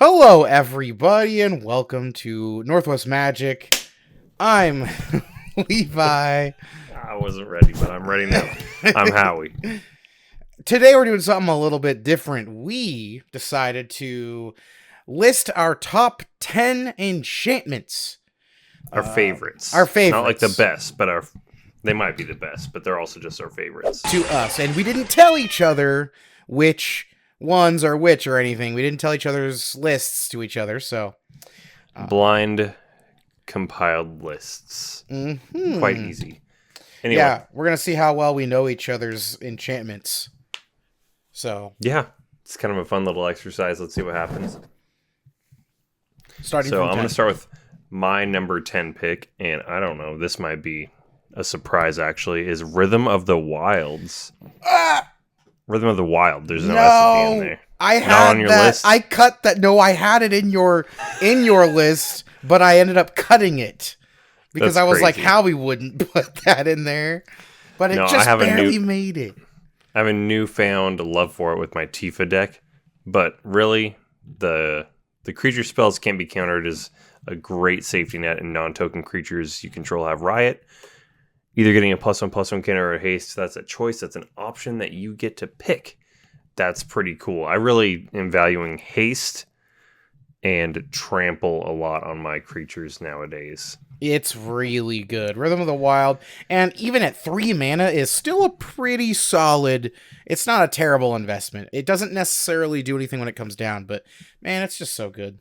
Hello, everybody, and welcome to Northwest Magic. I'm Levi. I wasn't ready, but I'm ready now. I'm Howie. Today we're doing something a little bit different. We decided to list our top 10 enchantments. Our favorites. Our favorites. Not like the best, but they might be the best, but they're also just our favorites. To us. And we didn't tell each other which ones are which or anything. We didn't tell each other's lists to each other, so... Blind compiled lists. Mm-hmm. Quite easy. Anyway. Yeah, we're going to see how well we know each other's enchantments. So... Yeah, it's kind of a fun little exercise. Let's see what happens. I'm going to start with my number 10 pick, and I don't know, this might be a surprise actually, is Rhythm of the Wilds. Rhythm of the Wild. There's no S in there. I had on your that. list? I cut that. No, I had it in your list, but I ended up cutting it because That's I was crazy. like, Howie wouldn't put that in there, but it just barely made it. I have a newfound love for it with my Tifa deck, but really, the creature spells can't be countered as a great safety net, and non-token creatures you control have Riot. Either getting a +1/+1 counter or a haste, that's a choice. That's an option that you get to pick. That's pretty cool. I really am valuing haste and trample a lot on my creatures nowadays. It's really good. Rhythm of the Wild, and even at 3 mana, is still a pretty solid... It's not a terrible investment. It doesn't necessarily do anything when it comes down, but man, it's just so good.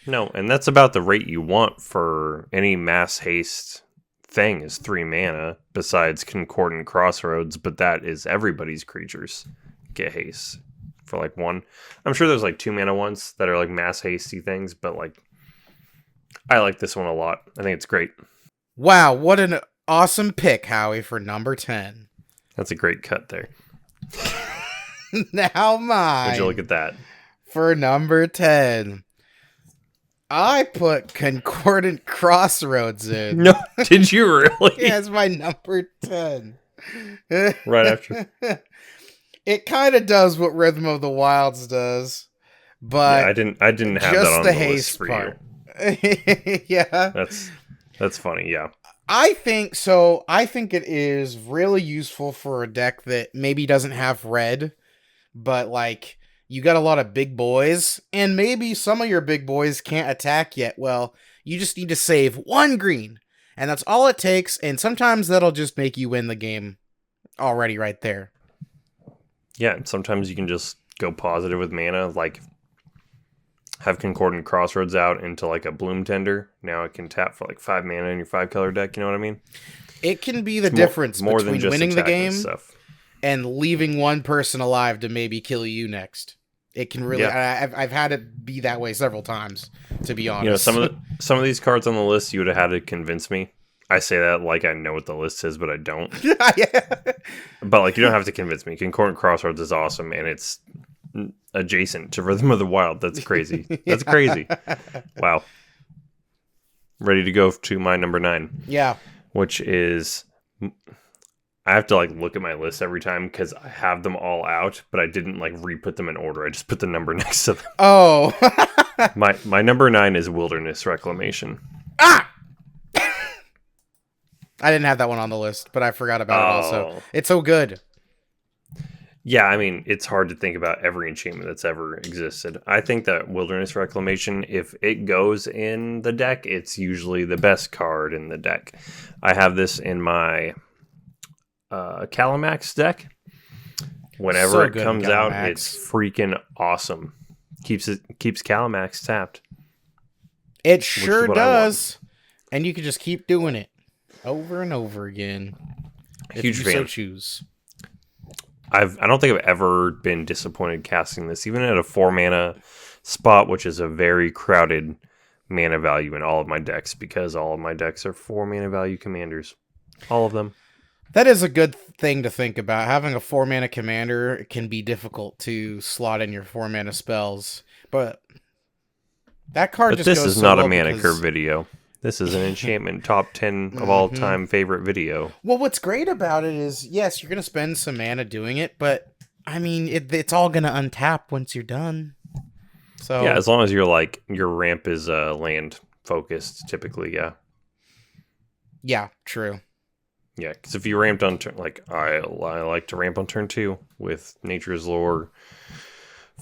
No, and that's about the rate you want for any mass haste thing is 3 mana, besides Concordant Crossroads, but that is everybody's creatures get haste for like 1. I'm sure there's like 2 mana ones that are like mass hasty things, but like I like this one a lot. I think it's great. Wow, what an awesome pick, Howie, for number 10. That's a great cut there. Now mine. Would you look at that? For number 10. I put Concordant Crossroads in. No, did you really? Yeah, it's my number 10. Right after. It kind of does what Rhythm of the Wilds does, but yeah, I didn't have that on the list for part. you. Yeah. That's funny, yeah. I think so. I think it is really useful for a deck that maybe doesn't have red, but like you got a lot of big boys, and maybe some of your big boys can't attack yet. Well, you just need to save 1 green, and that's all it takes, and sometimes that'll just make you win the game already right there. Yeah, and sometimes you can just go positive with mana, like have Concordant Crossroads out into like a Bloom Tender. Now it can tap for like 5 mana in your 5-color deck, you know what I mean? It can be the difference more between than just winning the game stuff. and leaving one person alive to maybe kill you next. It can really... Yeah. I've had it be that way several times, to be honest. You know, some of these cards on the list, you would have had to convince me. I say that like I know what the list is, but I don't. Yeah. But like you don't have to convince me. Concordant Crossroads is awesome, and it's adjacent to Rhythm of the Wild. That's crazy. That's crazy. Wow. Ready to go to my number 9. Yeah. Which is... I have to like look at my list every time because I have them all out, but I didn't like re-put them in order. I just put the number next to them. Oh. My number 9 is Wilderness Reclamation. Ah! I didn't have that one on the list, but I forgot about it also. It's so good. Yeah, I mean, it's hard to think about every enchantment that's ever existed. I think that Wilderness Reclamation, if it goes in the deck, it's usually the best card in the deck. I have this in my Calamax deck. Whenever it comes out, it's freaking awesome. Keeps Calamax tapped. It sure does. And you can just keep doing it over and over again. Huge if you fan. so choose. I don't think I've ever been disappointed casting this, even at a 4 mana spot, which is a very crowded mana value in all of my decks, because all of my decks are 4 mana value commanders. All of them. That is a good thing to think about. Having a 4 mana commander can be difficult to slot in your 4 mana spells, but that card just this goes is so not well a mana because... curve video. This is an enchantment top 10 of all time favorite video. Well, what's great about it is, yes, you're going to spend some mana doing it, but I mean, it's all going to untap once you're done. Yeah, So as long as you're like your ramp is land focused, typically, yeah. yeah, true. Yeah, because if you ramped on turn, like I like to ramp on turn 2 with Nature's Lore,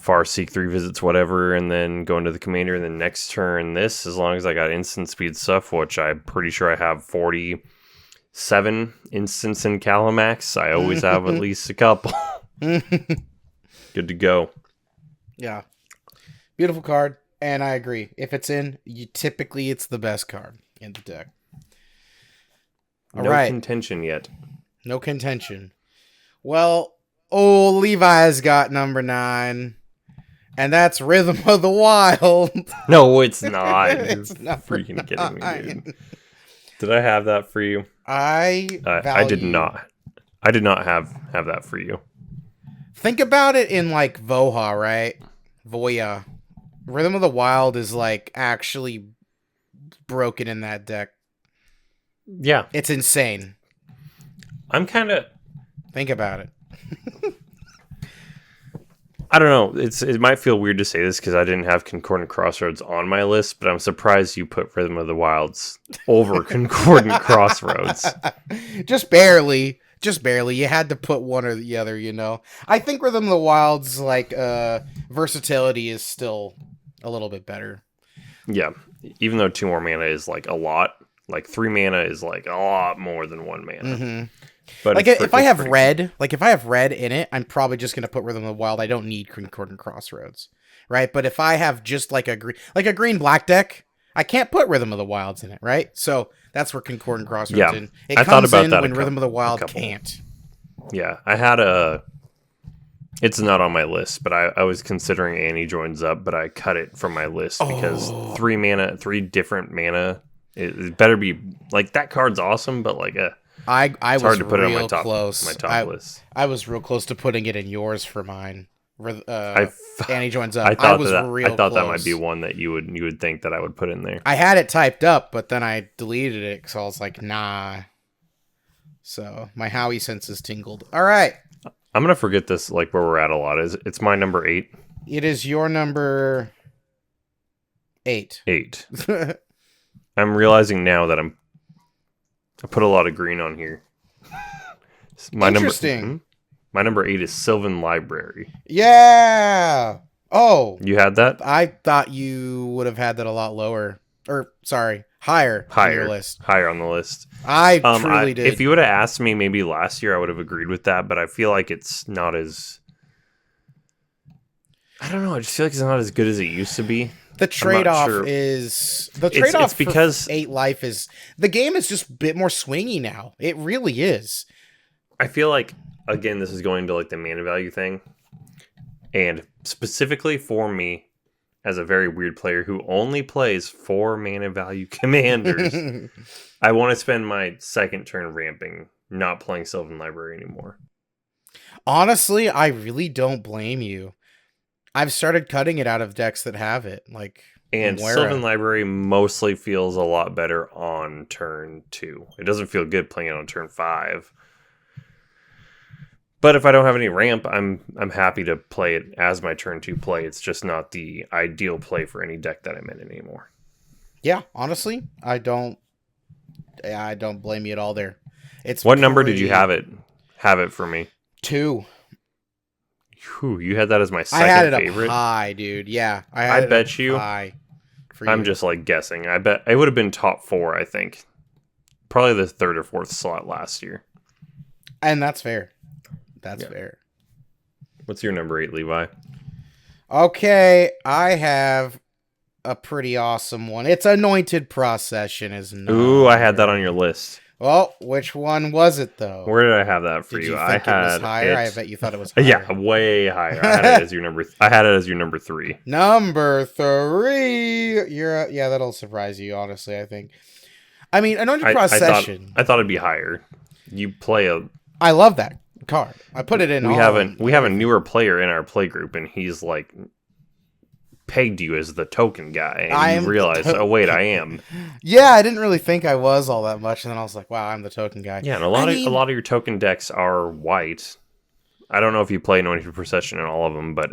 Farseek 3 visits, whatever, and then go into the commander, and then next turn this, as long as I got instant speed stuff, which I'm pretty sure I have 47 instants in Calamax, I always have at least a couple. Good to go. Yeah. Beautiful card, and I agree. If it's in, typically it's the best card in the deck. All No right. contention yet. No contention. Well, old Levi's got number 9, and that's Rhythm of the Wild. No, it's not. You're It's number freaking kidding me, 9. dude. Did I have that for you? I I did not. I did not have that for you. Think about it in like Voha, right? Voya. Rhythm of the Wild is like actually broken in that deck. Yeah. It's insane. I'm kind of... Think about it. I don't know. It might feel weird to say this because I didn't have Concordant Crossroads on my list, but I'm surprised you put Rhythm of the Wilds over Concordant Crossroads. Just barely. Just barely. You had to put one or the other, you know. I think Rhythm of the Wild's like versatility is still a little bit better. Yeah. Even though 2 more mana is like a lot, like 3 mana is like a lot more than 1 mana. Mm-hmm. But like if I have red, like if I have red in it, I'm probably just gonna put Rhythm of the Wild. I don't need Concordant Crossroads, right? But if I have just like a green black deck, I can't put Rhythm of the Wilds in it, right? So that's where Concordant Crossroads in. It I comes thought about in that when Rhythm of the Wild can't. Yeah, I had it's not on my list, but I was considering Annie Joins Up, but I cut it from my list because 3 different mana. It better be like that card's awesome, but like I it's was hard to put it on real my top close. list. I was real close to putting it in yours for mine. Annie Joins Up. I thought that might be one that you would think that I would put in there. I had it typed up, but then I deleted it because I was like, nah. So my Howie senses tingled. All right. I'm gonna forget this, like where we're at a lot. It's my number 8. It is your number 8. 8. I'm realizing now that I put a lot of green on here. Interesting. My number 8 is Sylvan Library. Yeah. Oh. You had that? I thought you would have had that a lot lower. Or, sorry, higher on your list. Higher on the list. I truly did. If you would have asked me maybe last year, I would have agreed with that, but I feel like it's not as... I don't know, I just feel like it's not as good as it used to be. The trade-off is... The trade-off because for 8 life is... The game is just a bit more swingy now. It really is. I feel like, again, this is going to like the mana value thing. And specifically for me, as a very weird player who only plays 4 mana value commanders, I want to spend my second turn ramping, not playing Sylvan Library anymore. Honestly, I really don't blame you. I've started cutting it out of decks that have it, and Sylvan Library mostly feels a lot better on turn 2. It doesn't feel good playing it on turn 5. But if I don't have any ramp, I'm happy to play it as my turn 2 play. It's just not the ideal play for any deck that I'm in anymore. Yeah, honestly, I don't blame you at all there. What number did you have it for me? 2. Whew, you had that as my second favorite? I had it up high, dude. Yeah, I bet you. High I'm just like guessing. I bet it would have been top 4, I think. Probably the 3rd or 4th slot last year. And that's fair. That's fair. What's your number 8, Levi? Okay, I have a pretty awesome one. It's Anointed Procession is Ooh, I had that on your list. Well, which one was it though? Where did I have that for did you? Think it was higher. I bet you thought it was higher. Yeah, way higher. I had it as your number. I had it as your number 3. Number 3. That'll surprise you. Honestly, I think. I mean, Anointed Procession. I thought it'd be higher. You play a. I love that card. I put it in. We have a newer player in our play group, and he's like pegged you as the token guy, and you realize, oh wait, I am. Yeah, I didn't really think I was all that much, and then I was like, wow, I'm the token guy. Yeah, and a lot of your token decks are white. I don't know if you play Anointed Procession in all of them, but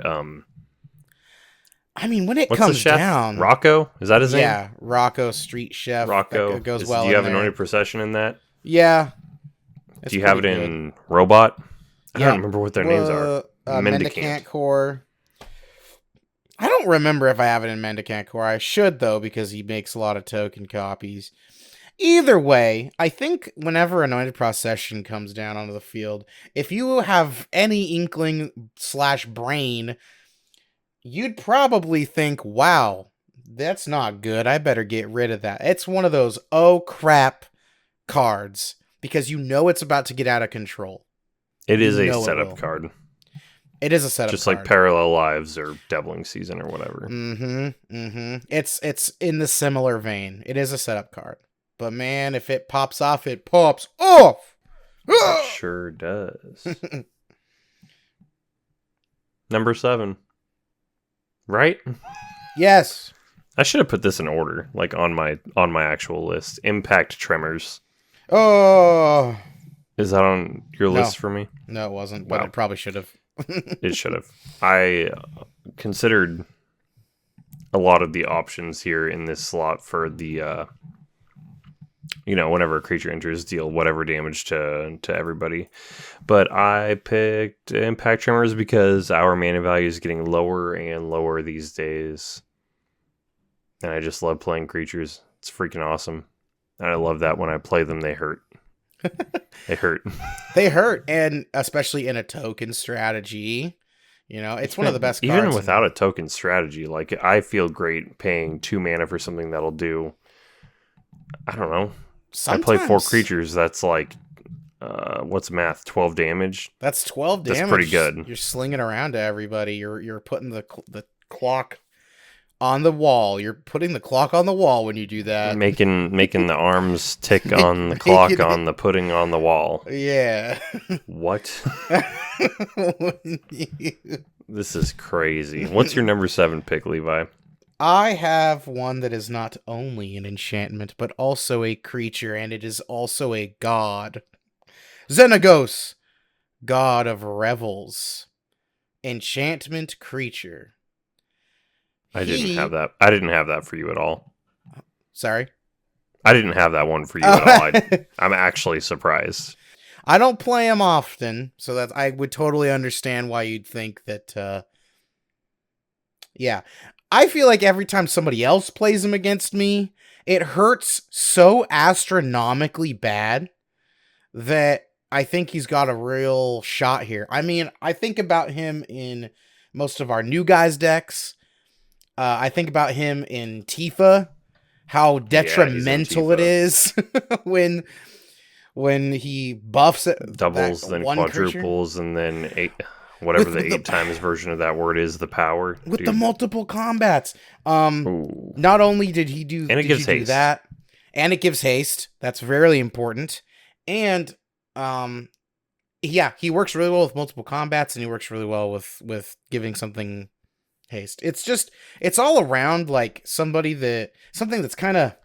I mean, when it What's the comes chef? down, Rocco? Is that his name? yeah, Rocco Street Chef, Rocco. goes Do well you in have Anointed there. Procession in that? Yeah, Do it's you have pretty it good. in Robot? I don't Yeah, remember what their names are. well, Mendicant. Mendicant Core. I don't remember if I have it in Mendicant Core. I should though because he makes a lot of token copies. Either way, I think whenever Anointed Procession comes down onto the field, if you have any inkling slash brain, you'd probably think, wow, that's not good. I better get rid of that. It's one of those, oh crap cards because you know it's about to get out of control. It You is a know it setup will. card. It is a setup Just like card. Parallel Lives or Deviling Season or whatever. It's in the similar vein. It is a setup card. But man, if it pops off, it pops off. It sure does. Number 7. Right? Yes. I should have put this in order, like on my actual list. Impact Tremors. Oh. Is that on your No. list for me? No, it wasn't, but Wow. it probably should have. It should have. I considered a lot of the options here in this slot for the whenever a creature enters, deal whatever damage to everybody. But I picked Impact Tremors because our mana value is getting lower and lower these days. And I just love playing creatures. It's freaking awesome. And I love that when I play them, they hurt. They hurt. They hurt, and especially in a token strategy. You know, it's one of the best cards. Even without a token strategy, like I feel great paying 2 mana for something that'll do, I don't know. Sometimes. I play 4 creatures, that's like what's math? 12 damage? That's 12 damage. That's pretty good. You're slinging around to everybody. You're putting the clock on the wall. You're putting the clock on the wall when you do that. Making the arms tick on the clock on the putting on the wall. Yeah. What? This is crazy. What's your number 7 pick, Levi? I have one that is not only an enchantment, but also a creature, and it is also a god. Xenagos, God of Revels. Enchantment creature. I didn't have that. I didn't have that for you at all. Sorry? I didn't have that one for you at all. I'm actually surprised. I don't play him often, so that I would totally understand why you'd think that, yeah. I feel like every time somebody else plays him against me, it hurts so astronomically bad that I think he's got a real shot here. I mean, I think about him in most of our new guys decks. I think about him in Tifa, how detrimental it is when he buffs it. Doubles, then quadruples, creature. and then 8, whatever the 8 times version of that word is, the power. With the multiple combats. Ooh. Not only did he do, and it gives haste. Do that, and it gives haste. That's very important. And yeah, he works really well with multiple combats, and he works really well with giving something haste. It's all around like something that's kind of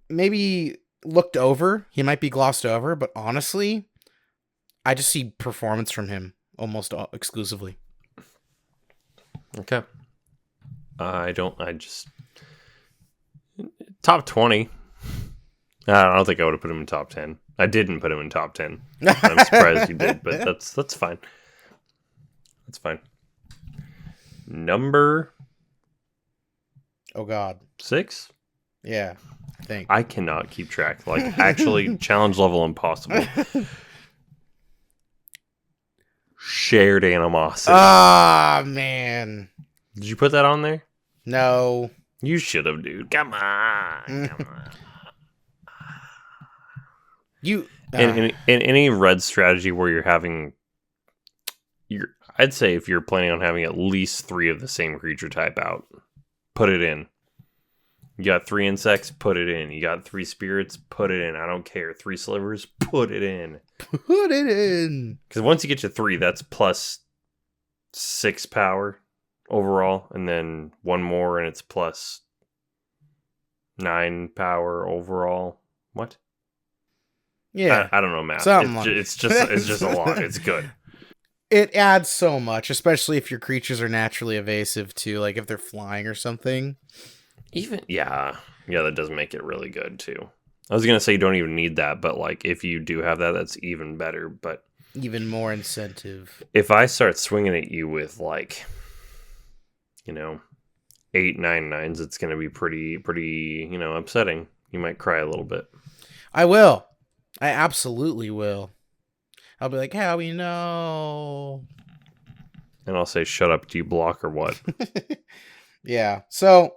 maybe looked over. He might be glossed over, but honestly, I just see performance from him almost exclusively. Okay. Top 20. I don't think I would have put him in top 10. I didn't put him in top 10. I'm surprised you did, but that's fine. That's fine. Number... Oh, God. 6? Yeah, I think. I cannot keep track. Like, actually, challenge level impossible. Shared Animosity. Ah, man. Did you put that on there? No. You should have, dude. Come on. Come on. In any red strategy where you're having... I'd say if you're planning on having at least 3 of the same creature type out, put it in. You got 3 insects, put it in. You got 3 spirits, put it in. I don't care. 3 slivers, put it in. Put it in. Because once you get to 3, that's plus 6 power overall. And then 1 more and it's plus 9 power overall. What? Yeah. I don't know math. Something It's just a lot. It's good. It adds so much, especially if your creatures are naturally evasive too, like if they're flying or something. Yeah, that does make it really good too. I was gonna say you don't even need that, but like if you do have that, that's even better. But Even more incentive. if I start swinging at you with like, you know, 8 9 9s, it's gonna be pretty upsetting. You might cry a little bit. I will. I absolutely will. I'll be like, how we know? And I'll say, "Shut up, do you block or what?" Yeah. So,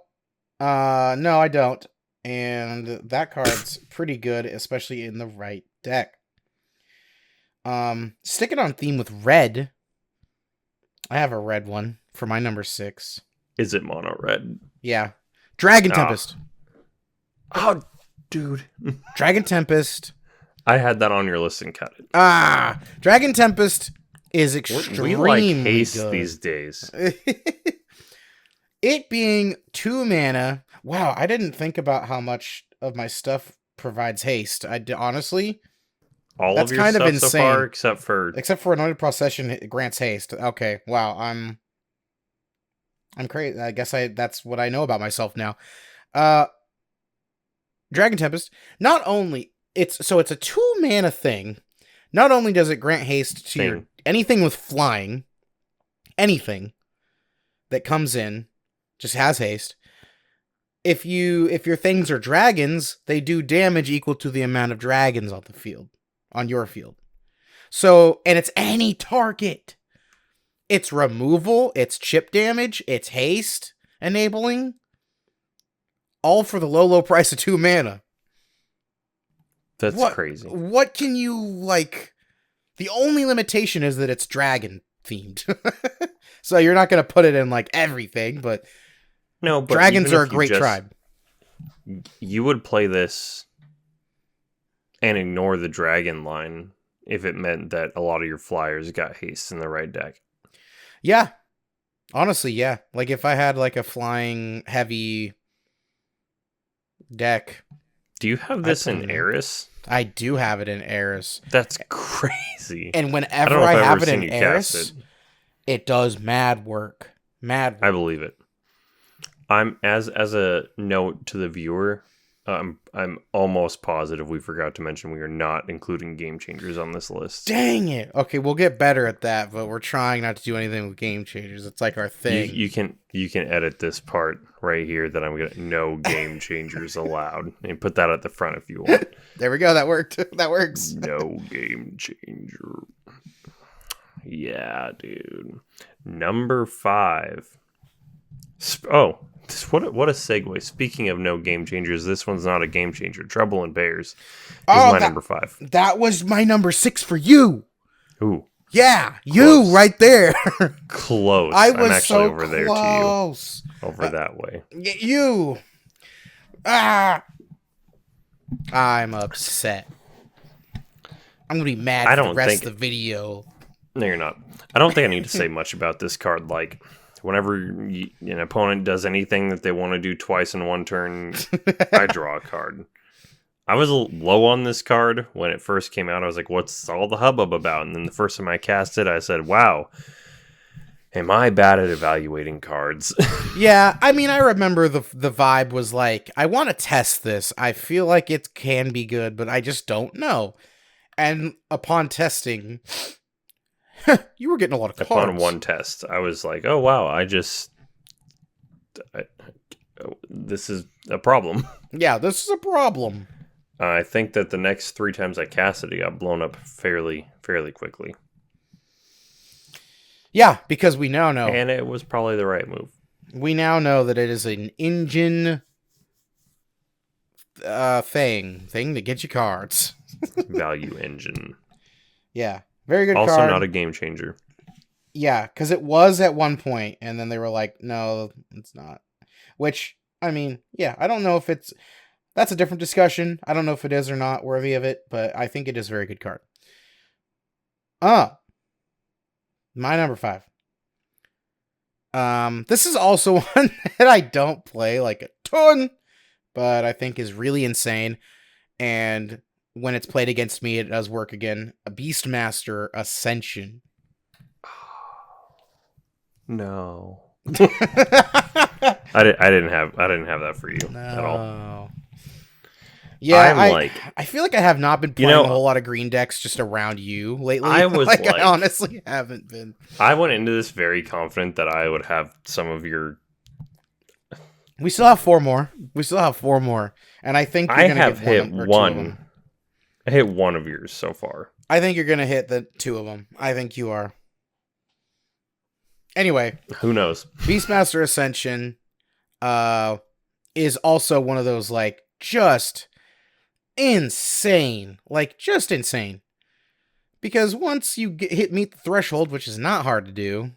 no, I don't. And that card's pretty good, especially in the right deck. Sticking on theme with red, I have a red one for my number 6. Is it mono red? Yeah. Dragon Ah. Tempest. Oh, dude. Dragon Tempest. I had that on your list and cut it. Dragon Tempest is extremely We like haste good. these days. It being 2 mana. Wow, I didn't think about how much of my stuff provides haste. Honestly, All that's of your kind of stuff so insane. far, except for Anointed Procession, it grants haste. Okay, wow, I'm crazy. I guess that's what I know about myself now. Dragon Tempest. Not only it's a 2 mana thing. Not only does it grant haste to your anything with flying, anything that comes in just has haste. If your things are dragons, they do damage equal to the amount of dragons on the field, on your field. So, and it's any target. It's removal, it's chip damage, it's haste enabling. All for the low price of 2 mana. That's crazy. What can you, like... The only limitation is that it's dragon themed. So you're not going to put it in, like, everything, but... No, but dragons are a great tribe. You would play this and ignore the dragon line if it meant that a lot of your flyers got haste in the right deck. Yeah. Honestly, yeah. Like, if I had, like, a flying heavy deck... Do you have this in Eris? I do have it in Eris. That's crazy. And whenever I have it in Eris, it does mad work. Mad work. I believe it. I'm as a note to the viewer, I'm almost positive we forgot to mention we are not including game changers on this list. Dang it. Okay, we'll get better at that, but we're trying not to do anything with game changers. It's like our thing. You can edit this part right here that I'm gonna no game changers allowed and put that at the front if you want. There we go. That worked. That works. No game changer. Yeah, dude. Number 5. What a segue. Speaking of no game changers, this one's not a game changer. Trouble in Bears is my number 5. That was my number 6 for you. Ooh. Yeah, you right there. Close. I was I'm actually so over there close. to you. Over that way. You. I'm upset. I'm going to be mad for the rest of the video. No, you're not. I don't think I need to say much about this card. Like, whenever an opponent does anything that they want to do twice in one turn, I draw a card. I was low on this card when it first came out. I was like, what's all the hubbub about? And then the first time I cast it, I said, wow, am I bad at evaluating cards? Yeah, I mean, I remember the vibe was like, I want to test this. I feel like it can be good, but I just don't know. And upon testing... you were getting a lot of cards. Upon one test, I was like, oh, wow, this is a problem. Yeah, this is a problem. I think that the next 3 times I cast it, it got blown up fairly quickly. Yeah, because we now know. And it was probably the right move. We now know that it is an engine thing to get you cards. Value engine. Yeah. Very good also card. Not a game changer. Yeah, because it was at one point, and then they were like, no, it's not. Which, I mean, yeah, I don't know if it's... That's a different discussion. I don't know if it is or not worthy of it, but I think it is a very good card. My number 5. This is also one that I don't play like a ton, but I think is really insane, and... when it's played against me, it does work again. A Beastmaster Ascension. No. I didn't have that for you at all. No. Yeah, I'm like, I feel like I have not been playing a whole lot of green decks just around you lately. I was like, I honestly haven't been. I went into this very confident that I would have some of your. We still have 4 more. And I think you're gonna get hit one or 2 of one. them. I hit one of yours so far. I think you're gonna hit the 2 of them. I think you are. Anyway, who knows? Beastmaster Ascension is also one of those like just insane, because once you meet the threshold, which is not hard to do.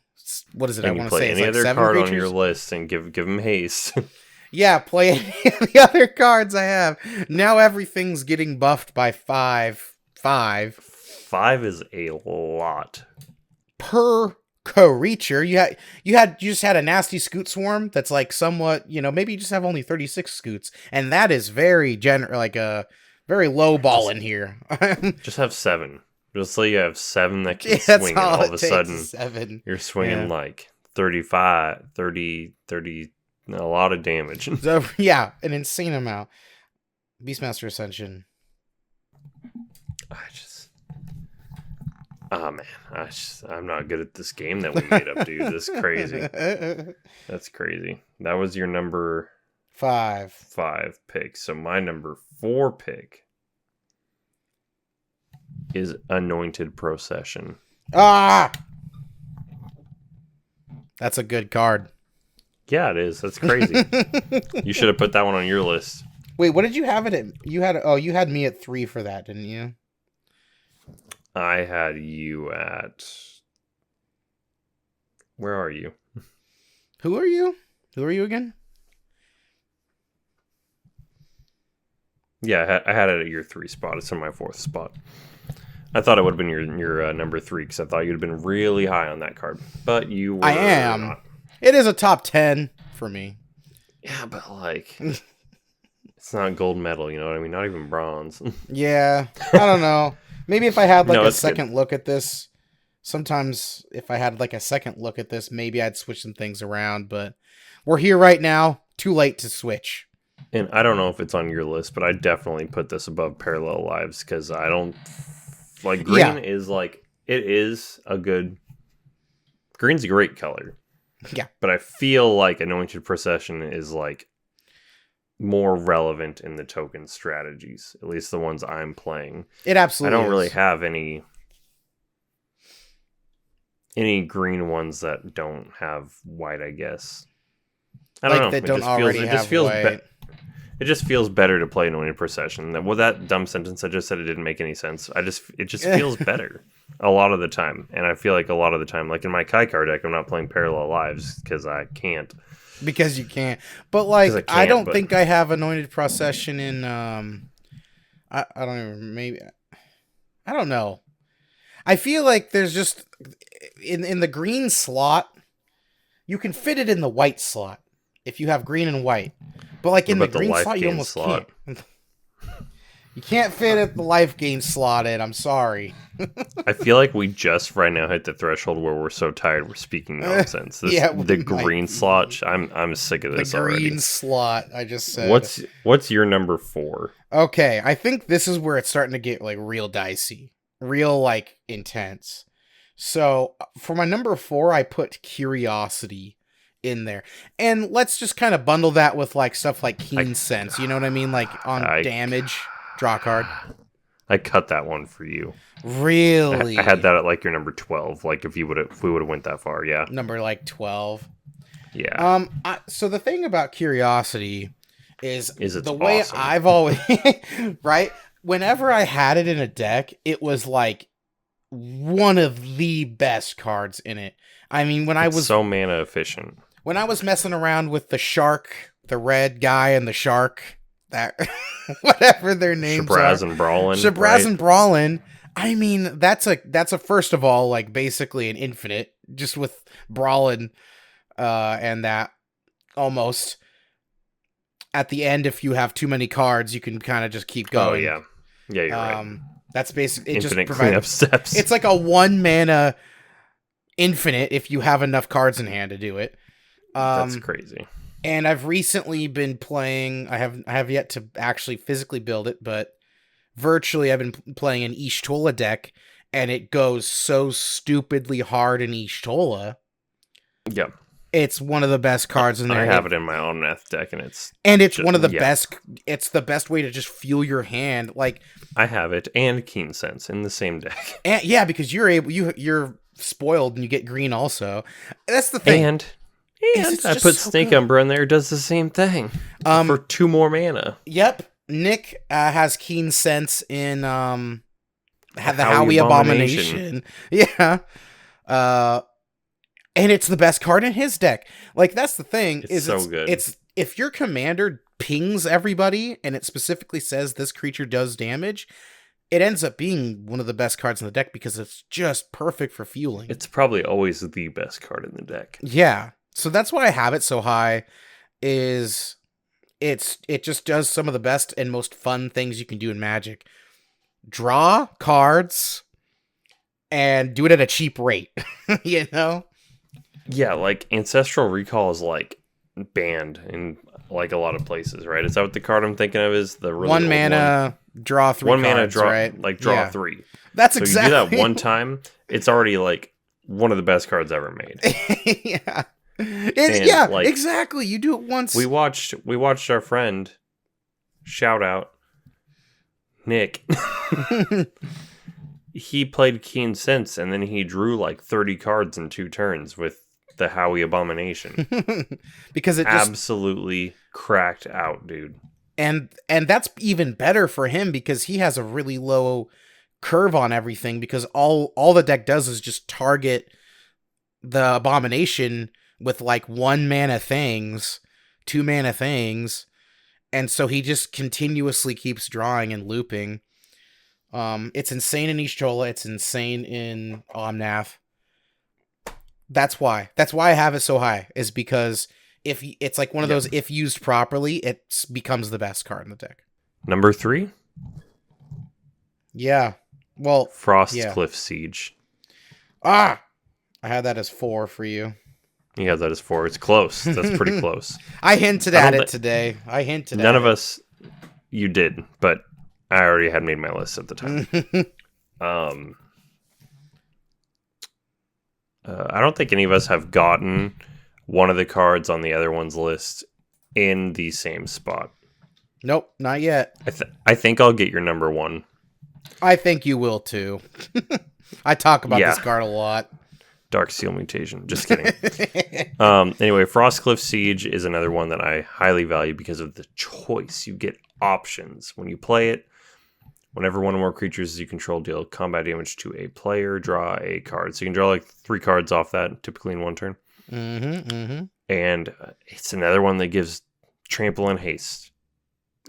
What is it? And I want to play say any it's other 7 card creatures on your list and give them haste. Yeah, play any of the other cards I have. Now everything's getting buffed by 5. 5 is a lot per creature. You just had a nasty Scoot Swarm that's like somewhat, maybe you just have only 36 Scoots, and that is very very low ball in here. Just have 7. Just so you have 7 that can swing, and all of a sudden 7. You're swinging like 35, 30, a lot of damage. So, yeah, an insane amount. Beastmaster Ascension. I'm not good at this game that we made up, dude. This is crazy. That's crazy. That was your number 5 pick. So my number 4 pick is Anointed Procession. That's a good card. Yeah, it is. That's crazy. You should have put that one on your list. Wait, what did you have it at? You had me at 3 for that, didn't you? I had you at... Where are you? Who are you? Who are you again? Yeah, I had it at your 3 spot. It's in my 4th spot. I thought it would have been your number 3 because I thought you'd have been really high on that card. But you were I am. not. It is a top 10 for me. Yeah, but like... It's not gold medal, you know what I mean? Not even bronze. Yeah, I don't know. Maybe if I had like a second good. look at this, sometimes if I had like a second look at this, maybe I'd switch some things around, but we're here right now. Too late to switch. And I don't know if it's on your list, but I definitely put this above Parallel Lives because I don't like green is like, it is a good, green's a great color. Yeah. But I feel like Anointed Procession is like more relevant in the token strategies, at least the ones I'm playing. It absolutely I don't is. really have any green ones that don't have white, I guess. I don't know. That don't already have white. It just feels better to play Anointed Procession. Well, that dumb sentence I just said, it didn't make any sense. It just feels better a lot of the time. And I feel like a lot of the time, like in my Kai card deck, I'm not playing Parallel Lives because I can't. Because you can't. But like, I don't think I have Anointed Procession in I don't even, maybe, I don't know. I feel like there's just in the green slot, you can fit it in the white slot if you have green and white. But like in the green slot, you almost can't. You can't fit at the life gain slot in. I'm sorry. I feel like we just right now hit the threshold where we're so tired we're speaking nonsense. The green slot. I'm sick of this already. The green slot. I just said. What's your number 4? Okay, I think this is where it's starting to get like real dicey, real like intense. So for my number 4, I put Curiosity in there, and let's just kind of bundle that with like stuff like Keen Sense. You know what I mean? Like on damage. Draw card. I cut that one for you. Really? I had that at like your number 12. Like if we would have went that far, yeah. Number like 12. Yeah. So the thing about Curiosity is it's the way awesome. I've always right. Whenever I had it in a deck, it was like one of the best cards in it. I mean, when I was so mana efficient. When I was messing around with the shark, the red guy and the shark. That whatever their names Shabraz are. And Brawlin. Shabraz and Brawlin. I mean, that's a first of all, like basically an infinite, just with Brawlin and that almost at the end, if you have too many cards, you can kind of just keep going. Oh yeah. Yeah, you're right. That's basically infinite cleanup steps. It's like a 1 mana infinite if you have enough cards in hand to do it. That's Um, crazy. and I've recently been playing. I have yet to actually physically build it, but virtually I've been playing an Eachothers deck, and it goes so stupidly hard in Eachothers. Yep. It's one of the best cards in I there. have it in my Omnath deck, and it's One of the yeah. best. It's the best way to just feel your hand. Like, I have it and Keen Sense in the same deck. and yeah, because you're spoiled and you get green also. That's the thing. And It's I just put so Snake good. Umbra in there, does the same thing for 2 more mana. Yep. Nick has keen sense in had the Howie Howie Abomination. Abomination. Yeah. And it's the best card in his deck. Like, that's the thing. It's so good. It's if your commander pings everybody and it specifically says this creature does damage, it ends up being one of the best cards in the deck because it's just perfect for fueling. It's probably always the best card in the deck. Yeah. So that's why I have it so high, is it just does some of the best and most fun things you can do in Magic. Draw cards and do it at a cheap rate. You know? Yeah, like Ancestral Recall is like banned in like a lot of places, right? Is that what the card I'm thinking of is? The really One old mana, draw 3 one cards, mana draw, right? like draw Yeah. 3. That's So exactly. you do that one time, it's already like one of the best cards ever made. Yeah. And, Yeah, like, exactly. You do it once. We watched our friend, shout out Nick. He played Keen Sense and then he drew like 30 cards in 2 turns with the Howie Abomination. Because it just Absolutely cracked out, dude. and that's even better for him because he has a really low curve on everything, because all the deck does is just target the Abomination with like 1 mana things, 2 mana things, and so he just continuously keeps drawing and looping. It's insane in Eachothers, it's insane in Omnath. That's why I have it so high, is because if it's like one of those, if used properly, it becomes the best card in the deck. Number 3, Yeah. Well, Frostcliff Siege. I had that as 4 for you. Yeah, that is 4. It's close. That's pretty close. I hinted at it today. None of us, you did, but I already had made my list at the time. I don't think any of us have gotten one of the cards on the other one's list in the same spot. Nope, not yet. I think I'll get your number 1. I think you will too. I talk about this card a lot. Dark Seal Mutation. Just kidding. Anyway, Frostcliff Siege is another one that I highly value because of the choice. You get options. When you play it, whenever one or more creatures you control deal combat damage to a player, draw a card. So you can draw like 3 cards off that, typically in 1 turn. And it's another one that gives trample and haste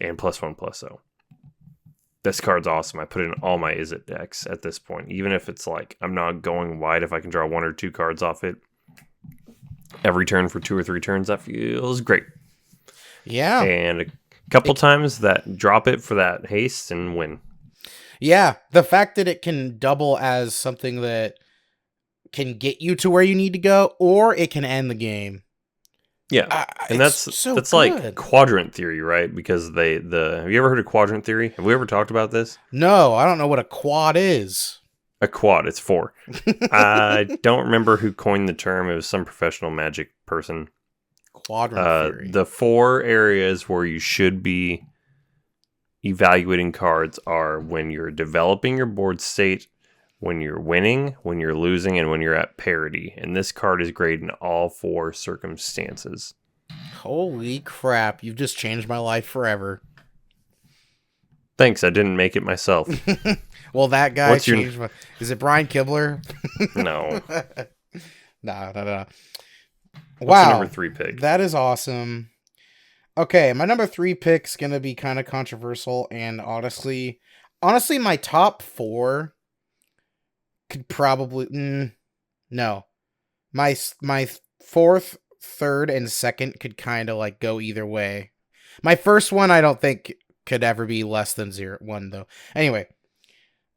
and +1/+0. This card's awesome. I put it in all my Izzet decks at this point. Even if it's like I'm not going wide, if I can draw 1 or 2 cards off it every turn for 2 or 3 turns, that feels great. Yeah. And a couple times that drop it for that haste and win. Yeah. The fact that it can double as something that can get you to where you need to go, or it can end the game. Yeah, and that's like quadrant theory, right? Because have you ever heard of quadrant theory? Have we ever talked about this? No, I don't know what a quad is. A quad, it's 4. I don't remember who coined the term. It was some professional Magic person. Quadrant theory. The 4 areas where you should be evaluating cards are when you're developing your board state, when you're winning, when you're losing, and when you're at parity. And this card is great in all 4 circumstances. Holy crap, you've just changed my life forever. Thanks, I didn't make it myself. Well, that guy changed my... Is it Brian Kibler? No. No. What's your number 3 pick? That is awesome. Okay, my number 3 pick's gonna be kind of controversial, and honestly, my top 4... could probably no, my 4th, 3rd, and 2nd could kind of like go either way. My first one I don't think could ever be less than 1 though. Anyway,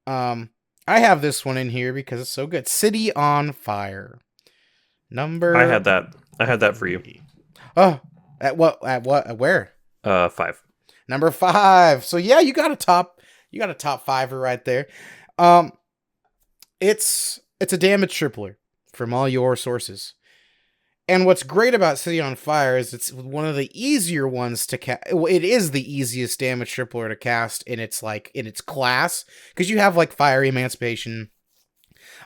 I have this one in here because it's so good. City on Fire. Number I had that. I had that for you. 3. Oh, at what? At what? At where? 5. Number 5. So yeah, you got a top. You got a top fiver right there. Um, it's a damage tripler from all your sources. And what's great about City on Fire is it's one of the easier ones to cast. It is the easiest damage tripler to cast in its class, because you have like Fiery Emancipation,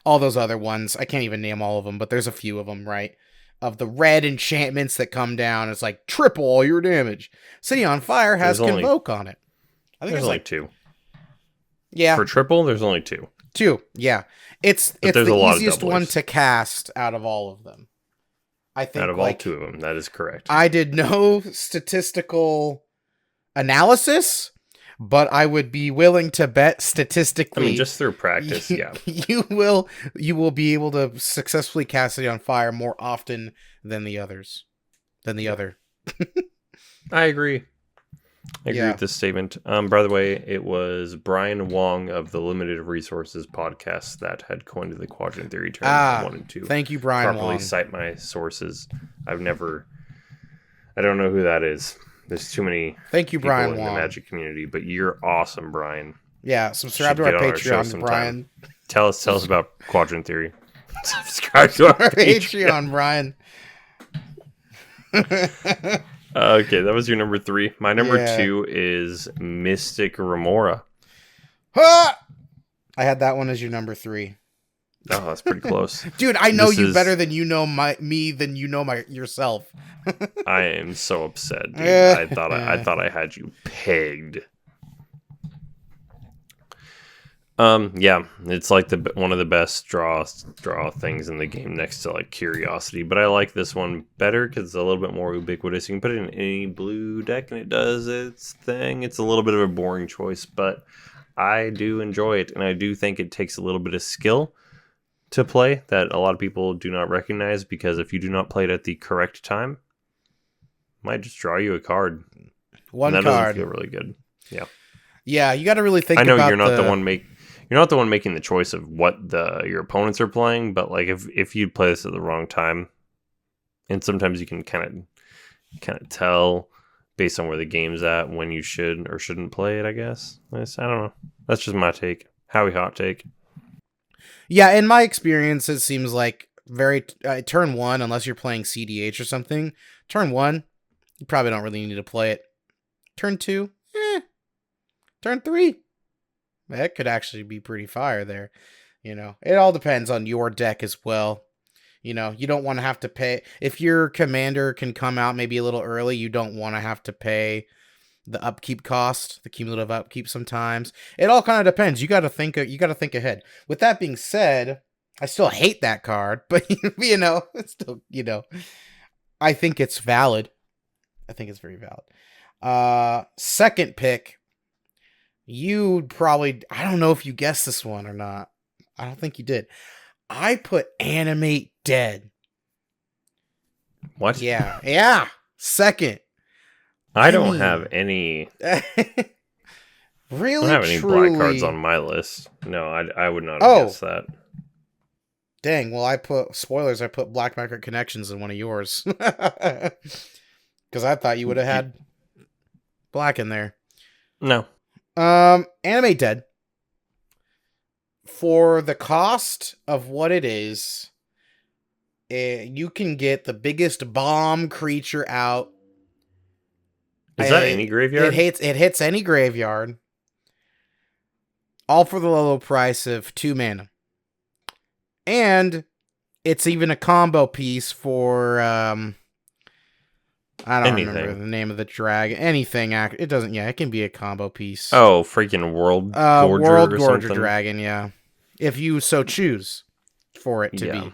all those other ones. I can't even name all of them, but there's a few of them, right? Of the red enchantments that come down, it's like triple all your damage. City on Fire has Convoke on it. I think there's it's only like 2. Yeah, For triple, there's only 2. 2. Yeah, it's the easiest one to cast out of all of them. I think out of all 2 of them, that is correct. I did no statistical analysis, but I would be willing to bet statistically. I mean, just through practice, yeah. You will be able to successfully cast it on fire more often than the others. I agree. I agree with this statement. By the way, it was Brian Wong of the Limited Resources podcast that had coined the quadrant theory term 1 and 2. Thank you, Brian Properly Wong. Cite my sources. I don't know who that is. There's too many Thank you, people Brian in Wong. the Magic community, but you're awesome, Brian. Yeah, subscribe to our Patreon, Brian. Tell us about quadrant theory. Subscribe to our Patreon, Brian. Okay, that was your number 3. My number 2 is Mystic Remora. I had that one as your number 3. Oh, that's pretty close. Dude, I know you better than you know me than you know yourself. I am so upset, dude. I thought I had you pegged. Yeah, it's like one of the best draw things in the game next to like Curiosity, but I like this one better because it's a little bit more ubiquitous. You can put it in any blue deck and it does its thing. It's a little bit of a boring choice, but I do enjoy it, and I do think it takes a little bit of skill to play that a lot of people do not recognize, because if you do not play it at the correct time, it might just draw you a card. One and that card. doesn't feel really good. Yeah. Yeah, you got to really think. I know about you're not the one making the choice of what your opponents are playing, but like if you play this at the wrong time, and sometimes you can kind of tell based on where the game's at when you should or shouldn't play it. I guess I don't know. That's just my take. Howie hot take. Yeah, in my experience, it seems like turn 1, unless you're playing CDH or something. Turn 1, you probably don't really need to play it. Turn 2, Turn 3, that could actually be pretty fire there. You know, it all depends on your deck as well. You know, you don't want to have to pay. If your commander can come out maybe a little early, you don't want to have to pay the upkeep cost, the cumulative upkeep sometimes. It all kind of depends. You got to think ahead. With that being said, I still hate that card, but you know, it's still, you know, I think it's valid. I think it's very valid. Second pick, you'd probably, I don't know if you guessed this one or not. I don't think you did. I put Animate Dead. What? Yeah. Second. I don't have any. Really? I don't have any black cards on my list. No, I would not have guessed that. Dang. Well, I put Black Market Connections in one of yours. Because I thought you would have had black in there. No. Animate Dead. For the cost of what it is, you can get the biggest bomb creature out. Is that any graveyard? It hits any graveyard. All for the low price of 2 mana. And it's even a combo piece for I don't remember the name of the dragon. Anything. It doesn't. Yeah, it can be a combo piece. Oh, freaking World Gorger. World Gorger dragon. Yeah, if you so choose for it to be.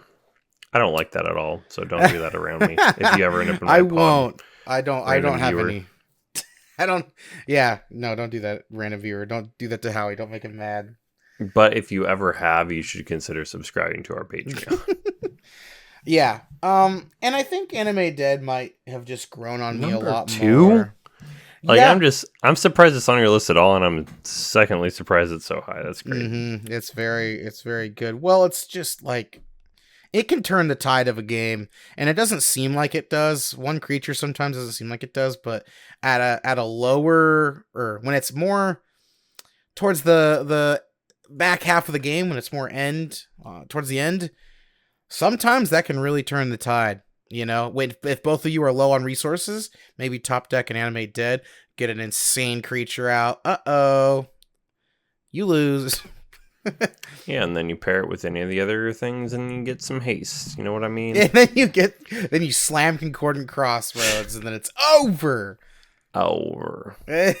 I don't like that at all. So don't do that around me. If you ever end up in my I pod, won't. I don't have any. I don't. Yeah, no, don't do that, random viewer. Don't do that to Howie. Don't make him mad. But if you ever have, you should consider subscribing to our Patreon. Yeah. And I think Anime Dead might have just grown on me a lot two? more. Like, yeah. I'm surprised it's on your list at all, and I'm secondly surprised it's so high. That's great. Mm-hmm. It's very good. Well, it's just like, It can turn the tide of a game, and it doesn't seem like it does. One creature sometimes doesn't seem like it does, but at a lower, or when it's more towards the back half of the game, when it's more towards the end, sometimes that can really turn the tide. If both of you are low on resources, maybe top deck and animate dead, get an insane creature out. Uh-oh. You lose. Yeah, and then you pair it with any of the other things and you get some haste. You know what I mean? And then you slam Concordant Crossroads and then it's over. Yeah,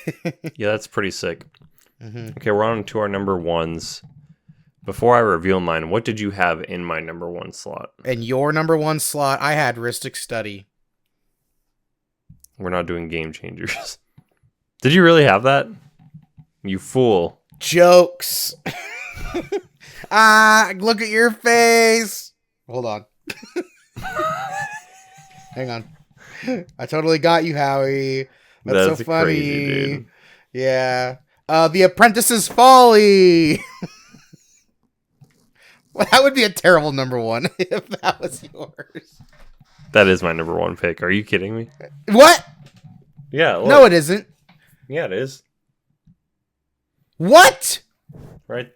that's pretty sick. Mm-hmm. Okay, we're on to our number ones. Before I reveal mine, what did you have in my number one slot? In your number one slot, I had Rhystic Study. We're not doing Game Changers. Did you really have that? You fool. Jokes. Look at your face. Hold on. Hang on. I totally got you, Howie. That's so funny. Crazy, dude. Yeah. The Apprentice's Folly. Well, that would be a terrible number one if that was yours. That is my number one pick. Are you kidding me? What? Yeah. Look. No, it isn't. Yeah, it is. What? Right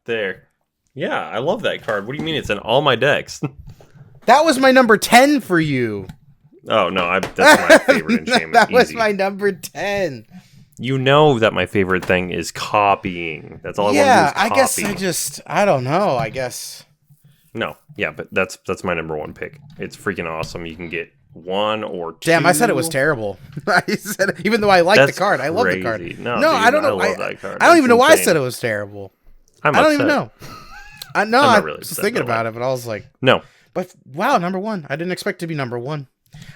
there. Yeah, I love that card. What do you mean it's in all my decks? That was my number 10 for you. Oh, no, that's my favorite enchantment. That was Easy. my number 10. You know that my favorite thing is copying. That's all I want to do is copy. I guess I don't know, I guess. No, yeah, but that's my number one pick. It's freaking awesome. You can get one or two. Damn, I said it was terrible. I said, even though I like the card, I love the card. No, dude, I don't know. I love that card. I don't even know why I insane. said it was terrible. I don't even know. I was really just upset, thinking no about way. it, but I was like, No, but wow, number one. I didn't expect it to be number one.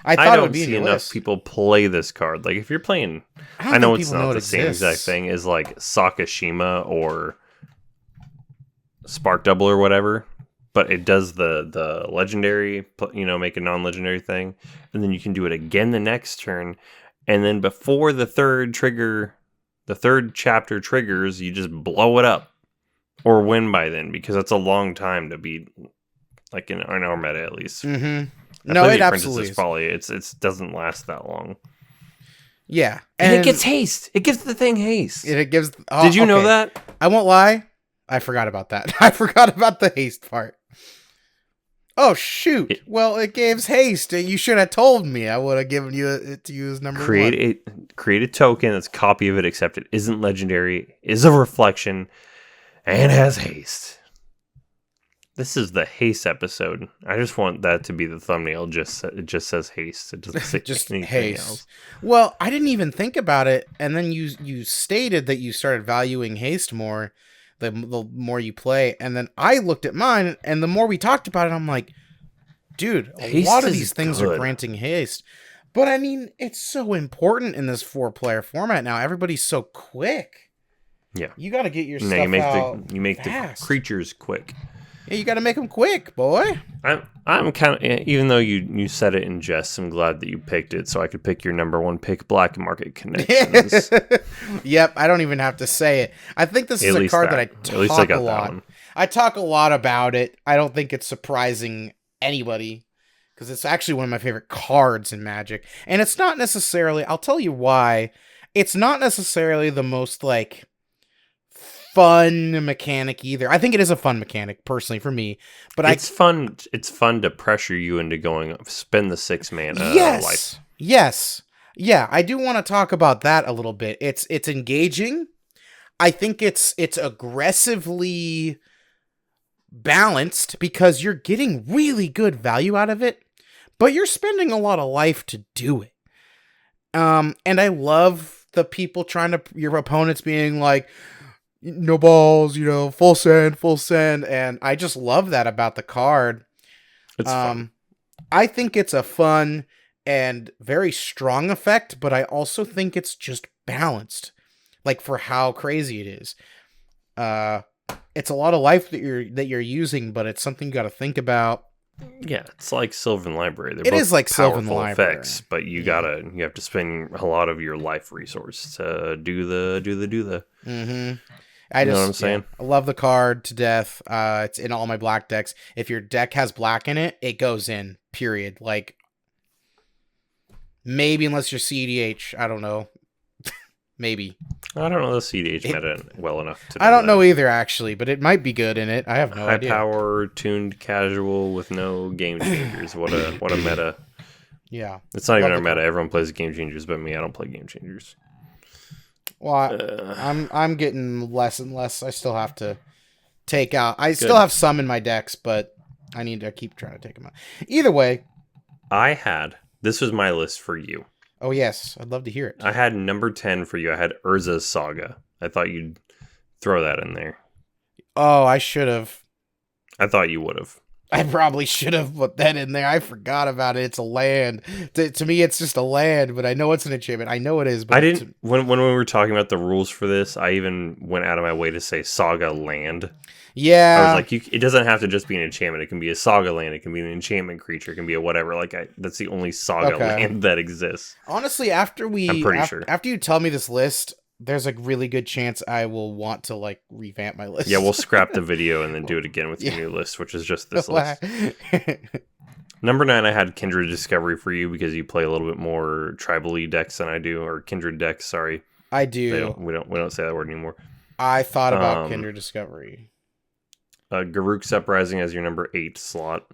I I thought it would don't be in see your enough list. people play this card. Like if you're playing, don't I know think it's people not know the it same exact exists. thing as like Sakashima or Spark Double or whatever, but it does the legendary, make a non-legendary thing, and then you can do it again the next turn, and then before the third chapter triggers, you just blow it up or win by then, because that's a long time to beat, like in our meta at least. Mm-hmm. I No, play it the absolutely Apprentice's is. Folly. It doesn't last that long. Yeah, And it gets haste. It gives the thing haste. It gives. Did you know okay. that? I won't lie. I forgot about that. I forgot about the haste part. Oh shoot! Well, it gives haste. You should have told me. I would have given you it to use number one. Create a token that's a copy of it, except it isn't legendary, is a reflection, and has haste. This is the haste episode. I just want that to be the thumbnail. It just says haste. It doesn't say Just anything haste. else. Well, I didn't even think about it, and then you stated that you started valuing haste more the more you play, and then I looked at mine, and the more we talked about it, I'm like, dude, a Haste lot of is these things good. are granting haste. But I mean, it's so important in this 4-player format now. Everybody's so quick. Yeah. You got to get your No, stuff you make fast. the creatures quick. Yeah, you got to make them quick, boy. I'm kind of, even though you said it in jest, I'm glad that you picked it so I could pick your number one pick, Black Market Connections. Yep, I don't even have to say it. I think this is a card that I talk a lot. I talk a lot about it. I don't think it's surprising anybody, because it's actually one of my favorite cards in Magic. And it's not necessarily, I'll tell you why, it's not necessarily the most like fun mechanic either. I think it is a fun mechanic personally for me, but it's fun to pressure you into going spend the 6 mana life. Yes. Yeah, I do want to talk about that a little bit. It's engaging. I think it's aggressively balanced because you're getting really good value out of it, but you're spending a lot of life to do it. And I love the people your opponents being like, no balls, full send, and I just love that about the card. It's fun. I think it's a fun and very strong effect, but I also think it's just balanced, like for how crazy it is. It's a lot of life that you're using, but it's something you got to think about. Yeah, it's like Sylvan Library. It is like Sylvan Library, effects, but you have to spend a lot of your life resource to do the. Mm-hmm. You know what I'm saying? I love the card to death. It's in all my black decks. If your deck has black in it, it goes in. Period. Like maybe unless you're CDH, I don't know. Maybe. I don't know the CDH meta well enough to know I don't that. know either, actually, but it might be good in it. I have no idea. High power, tuned casual with no game changers. What a meta. Yeah. It's not even our meta. Everyone plays game changers, but me, I don't play game changers. Well, I'm getting less and less. I still have to take out. I still have some in my decks, but I need to keep trying to take them out. Either way. This was my list for you. Oh, yes. I'd love to hear it. I had number 10 for you. I had Urza's Saga. I thought you'd throw that in there. Oh, I should have. I thought you would have. I probably should have put that in there. I forgot about it. It's a land. To me, it's just a land, but I know it's an enchantment. I know it is. But I didn't. When we were talking about the rules for this, I even went out of my way to say Saga land. Yeah. I was like, it doesn't have to just be an enchantment. It can be a Saga land. It can be an enchantment creature. It can be a whatever. That's the only Saga land that exists. Honestly, after you tell me this list, there's a really good chance I will want to like revamp my list. Yeah, we'll scrap the video and then do it again with your new list, which is just this list. Number 9, I had Kindred Discovery for you because you play a little bit more tribal-y decks than I do, or Kindred decks. Sorry, I do. We don't say that word anymore. I thought about Kindred Discovery. Garruk's Uprising as your number 8 slot.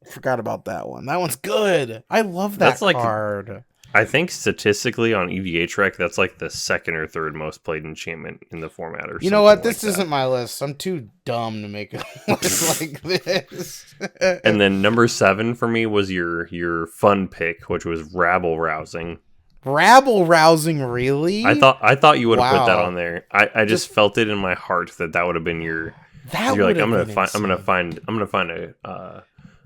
Forgot about that one. That one's good. I love that card. I think statistically on EDHREC, that's like the second or third most played enchantment in the format. Or you know what? This isn't my list. I'm too dumb to make a list like this. And then number 7 for me was your fun pick, which was Rabble Rousing. Rabble Rousing, really? I thought you would have put that on there. I just felt it in my heart that would have been your. You're like, I'm gonna find a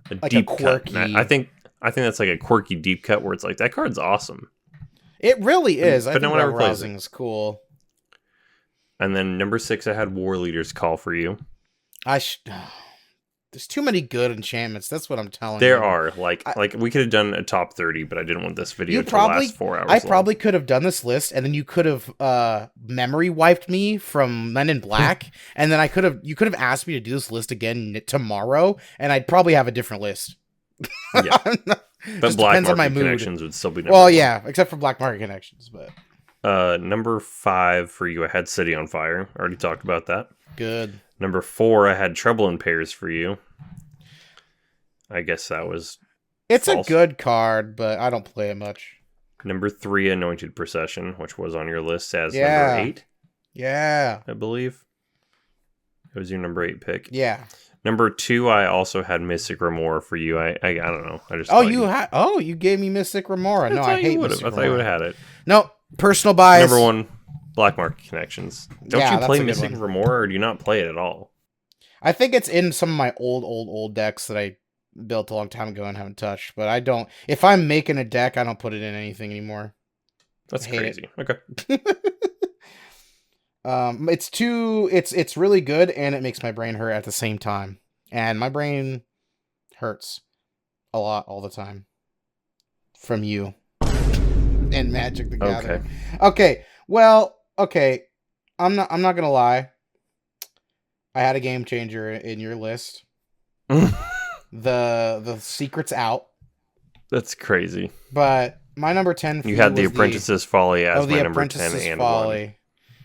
like deep a quirky cut. I think that's like a quirky deep cut where it's like that card's awesome. It really is. But I think Rabble Rousing is cool. And then number 6, I had War Leader's Call for you. There's too many good enchantments. That's what I'm telling you. There are. Like we could have done a top 30, but I didn't want this video to last 4 hours. I probably could have done this list, and then you could have memory wiped me from Men in Black, and then you could have asked me to do this list again tomorrow, and I'd probably have a different list. Yeah. But Black Market Connections would still be number 1. Yeah, except for Black Market Connections. But number 5 for you, I had City on Fire. Already talked about that. Good. Number 4, I had Trouble in Pairs for you. I guess that was It's false. A good card, but I don't play it much. Number 3, Anointed Procession, which was on your list as number 8. Yeah. I believe. It was your number 8 pick. Yeah. Number 2, I also had Mystic Remora for you. I don't know. I just you gave me Mystic Remora. No, I hate Mystic Remora. I thought you would have had it. No, personal bias. Number 1, Black Market Connections. Don't you play Mystic Remora, or do you not play it at all? I think it's in some of my old decks that I built a long time ago and haven't touched. But I don't. If I'm making a deck, I don't put it in anything anymore. That's crazy. Okay. It's really good, and it makes my brain hurt at the same time. And my brain hurts a lot all the time from you and Magic the Gathering. Okay. Well, okay. I'm not gonna lie. I had a game changer in your list. The secret's out. That's crazy. But my number 10 for you had The Apprentice's Folly as my number 10 and Folly. 1.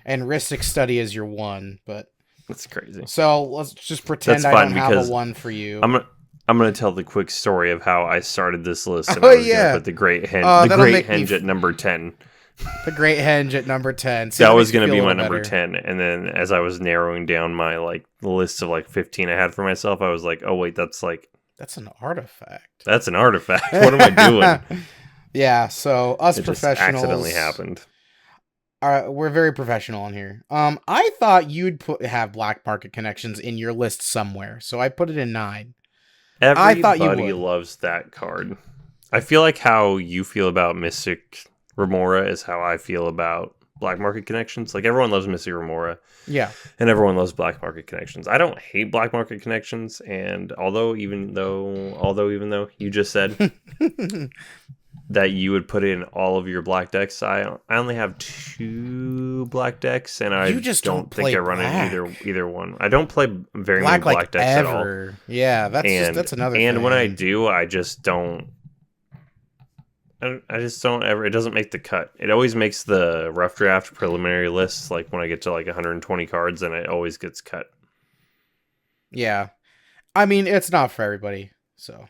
And Ristic Study is your 1, but that's crazy. So let's just pretend I don't have a 1 for you. I'm gonna tell the quick story of how I started this list. And I was gonna put the Great Henge, at number 10. The Great Henge at number 10. So that was gonna be my number 10. And then as I was narrowing down my list of 15 I had for myself, I was like, oh wait, that's an artifact. That's an artifact. What am I doing? Yeah. So us professionals just accidentally happened. We're very professional on here. I thought you'd have Black Market Connections in your list somewhere, so I put it in 9. Everybody loves that card. I feel like how you feel about Mystic Remora is how I feel about Black Market Connections. Like everyone loves Mystic Remora, yeah, and everyone loves Black Market Connections. I don't hate Black Market Connections, and although even though you just said. that you would put in all of your black decks. I only have 2 black decks, and You I just don't don't think play I run in black. either one. I don't play very many Black like black decks at all, ever. Yeah, and that's another and when I thing. do, I just don't. I just don't ever. It doesn't make the cut. It always makes the rough draft preliminary lists. Like when I get to like 120 cards, and it always gets cut. Yeah. I mean, it's not for everybody. So,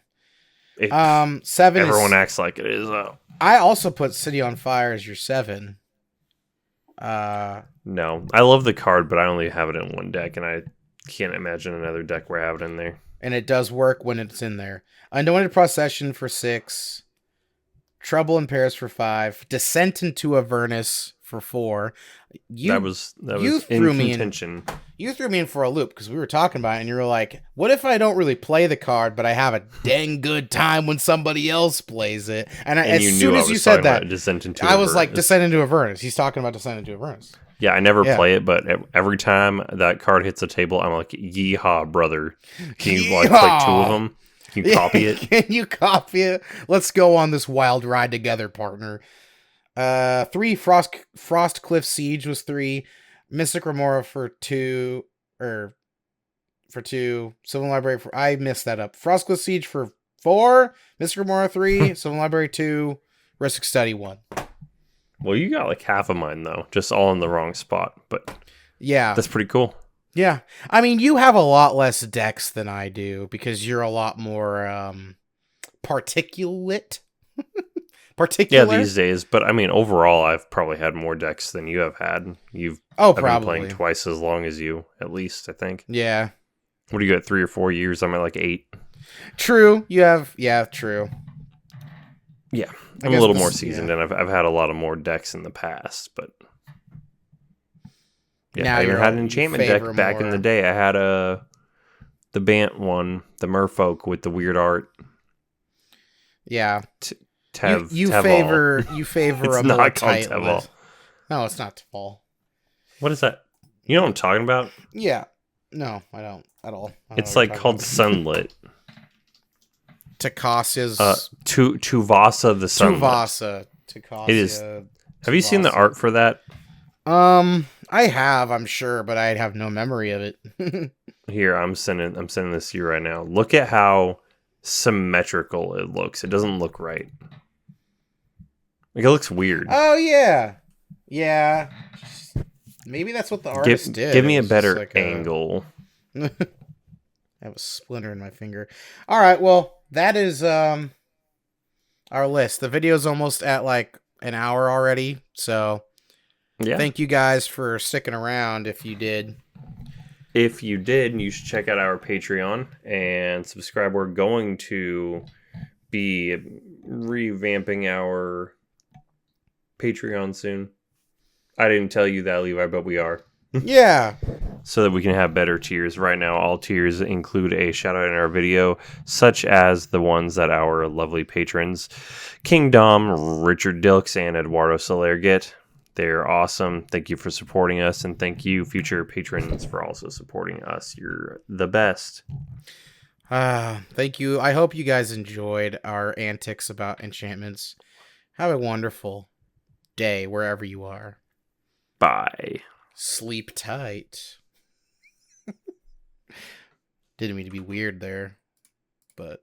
It, 7 everyone is. acts like it is though. I also put City on Fire as your 7. No, I love the card, but I only have it in one deck, and I can't imagine another deck where I have it in there. And it does work when it's in there. Anointed Procession for 6. Trouble in Paris for 5. Descent into Avernus for 4. That was you in threw me contention. You threw me in for a loop because we were talking about it, and you were like, "What if I don't really play the card, but I have a dang good time when somebody else plays it?" And And as you soon knew I as you was said talking that, about Descent into I was like, Avernus. "Descent into Avernus." He's talking about Descent into Avernus. Yeah, I never Yeah. play it, but every time that card hits the table, I'm like, "Yeehaw, brother!" Can you like play 2 of them? Can you copy it? Can you copy it? Let's go on this wild ride together, partner. 3 Frost Cliff Siege was 3. Mystic Remora for 2, or for 2. Sylvan Library for, I missed that up. Frost Cliff Siege for 4. Mystic Remora 3. Sylvan Library 2. Risk Study 1. Well, you got like half of mine though, just all in the wrong spot. But Yeah. that's pretty cool. Yeah. I mean, you have a lot less decks than I do because you're a lot more particulate. Yeah, Particular? these days. But I mean, overall, I've probably had more decks than you have had. Oh, I've been probably. playing twice as long as you, at least, I think. Yeah. What do you got, 3 or 4 years? I'm at like 8. True. You have, yeah, true. Yeah, I I'm a guess little this- more seasoned, and I've had a lot of more decks in the past, but yeah, Now I even you're had an you enchantment favor deck back in more- the day. I had the Bant one, the Merfolk with the weird art. Yeah. Tev, You Teval. favor It's a not more called tight Teval. list. No, it's not Teval. What is that? You know what I'm talking about? Yeah. No, I don't at all. I don't It's know what like you're called talking Sunlit. about. Takasia's Tuvasa the Sunlit. Tuvasa. Takasia. It is- Have you seen the Tuvasa. art for that? I have, I'm sure, but I have no memory of it. Here, I'm sending this to you right now. Look at how symmetrical it looks. It doesn't look right. Like it looks weird. Oh yeah. Yeah. Maybe that's what the artist did. Give me It a was better just like angle. I have a splinter in my finger. All right, well, that is our list. The video's almost at like an hour already, so Yeah. thank you guys for sticking around if you did. If you did, you should check out our Patreon and subscribe. We're going to be revamping our Patreon soon. I didn't tell you that, Levi, but we are. Yeah. So that we can have better tiers. Right now, all tiers include a shout out in our video, such as the ones that our lovely patrons, King Dom, Richard Dilkes, and Eduardo Soler get. They're awesome. Thank you for supporting us, and thank you, future patrons, for also supporting us. You're the best. Thank you. I hope you guys enjoyed our antics about enchantments. Have a wonderful day wherever you are. Bye. Sleep tight. Didn't mean to be weird there, but